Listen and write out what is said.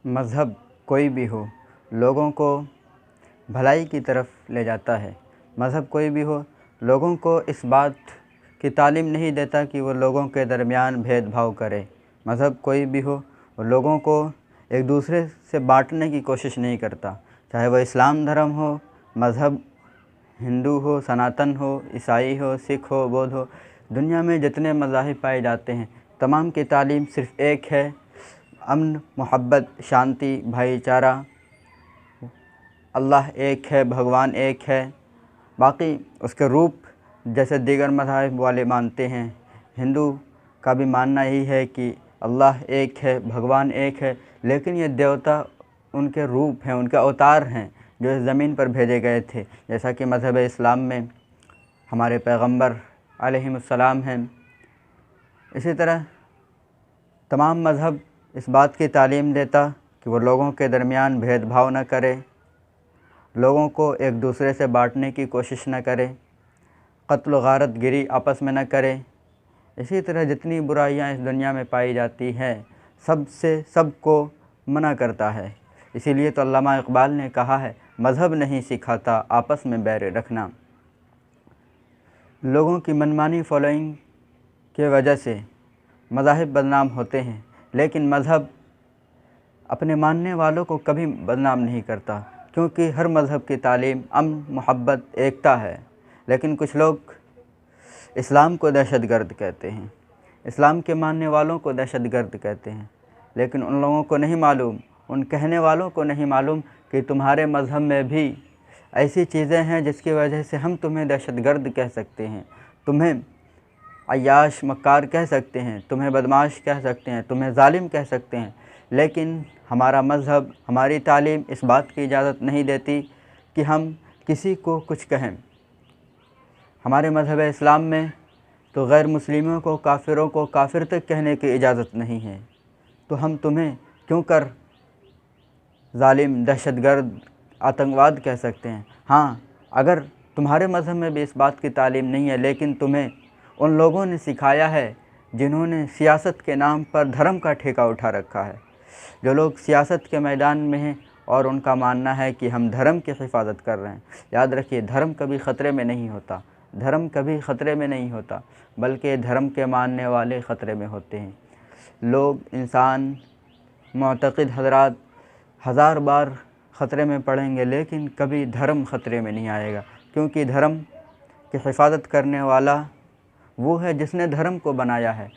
मज़हब कोई भी हो, लोगों को भलाई की तरफ ले जाता है। मज़हब कोई भी हो, लोगों को इस बात की तालीम नहीं देता कि वो लोगों के दरमियान भेदभाव करे। मज़हब कोई भी हो, वो लोगों को एक दूसरे से बांटने की कोशिश नहीं करता। चाहे वह इस्लाम धर्म हो, मज़हब हिंदू हो, सनातन हो, ईसाई हो, सिख हो, बौद्ध हो, दुनिया में जितने मज़ाहिब पाए जाते हैं, तमाम की तालीम सिर्फ़ एक है: अमन, मोहब्बत, शांति, भाईचारा। अल्लाह एक है, भगवान एक है। बाकी उसके रूप जैसे दीगर मज़ाहिब वाले मानते हैं, हिंदू का भी मानना यही है कि अल्लाह एक है, भगवान एक है, लेकिन ये देवता उनके रूप हैं, उनके अवतार हैं जो इस ज़मीन पर भेजे गए थे। जैसा कि मज़हब इस्लाम में हमारे पैगंबर अलैहिमुस्सलाम हैं, इसी तरह तमाम मज़हब इस बात की तालीम देता कि वो लोगों के दरमियान भेदभाव न करे, लोगों को एक दूसरे से बांटने की कोशिश न करे, क़त्ल व गारत गिरी आपस में न करे। इसी तरह जितनी बुराइयां इस दुनिया में पाई जाती हैं, सबसे सबको मना करता है। इसीलिए तो अल्लामा इक़बाल ने कहा है, मज़हब नहीं सिखाता आपस में बैर रखना। लोगों की मनमानी फॉलोइंग की वजह से मज़ाहिब बदनाम होते हैं, लेकिन मज़हब अपने मानने वालों को कभी बदनाम नहीं करता, क्योंकि हर मज़हब की तालीम अमन, मोहब्बत, एकता है। लेकिन कुछ लोग इस्लाम को दहशतगर्द कहते हैं, इस्लाम के मानने वालों को दहशतगर्द कहते हैं, लेकिन उन लोगों को नहीं मालूम, उन कहने वालों को नहीं मालूम कि तुम्हारे मज़हब में भी ऐसी चीज़ें हैं जिसकी वजह से हम तुम्हें दहशतगर्द कह सकते हैं, तुम्हें अय्याश मक्कार कह सकते हैं, तुम्हें बदमाश कह सकते हैं, तुम्हें ज़ालिम कह सकते हैं। लेकिन हमारा मज़हब, हमारी तालीम इस बात की इजाज़त नहीं देती कि हम किसी को कुछ कहें। हमारे मज़हब इस्लाम में तो गैर मुस्लिमों को, काफ़िरों को काफ़िर तक कहने की इजाज़त नहीं है। तो हम तुम्हें क्यों कर ज़ालिम, दहशतगर्द, आतंकवाद कह सकते हैं। हाँ, अगर तुम्हारे मज़हब में भी इस बात की तालीम नहीं है, लेकिन तुम्हें उन लोगों ने सिखाया है जिन्होंने सियासत के नाम पर धर्म का ठेका उठा रखा है, जो लोग सियासत के मैदान में हैं और उनका मानना है कि हम धर्म की हिफाजत कर रहे हैं। याद रखिए, धर्म कभी ख़तरे में नहीं होता, धर्म कभी ख़तरे में नहीं होता, बल्कि धर्म के मानने वाले ख़तरे में होते हैं। लोग, इंसान, मुअतक़िद हज़रात हज़ार बार ख़तरे में पड़ेंगे, लेकिन कभी धर्म ख़तरे में नहीं आएगा, क्योंकि धर्म की हिफाजत करने वाला वो है जिसने धर्म को बनाया है।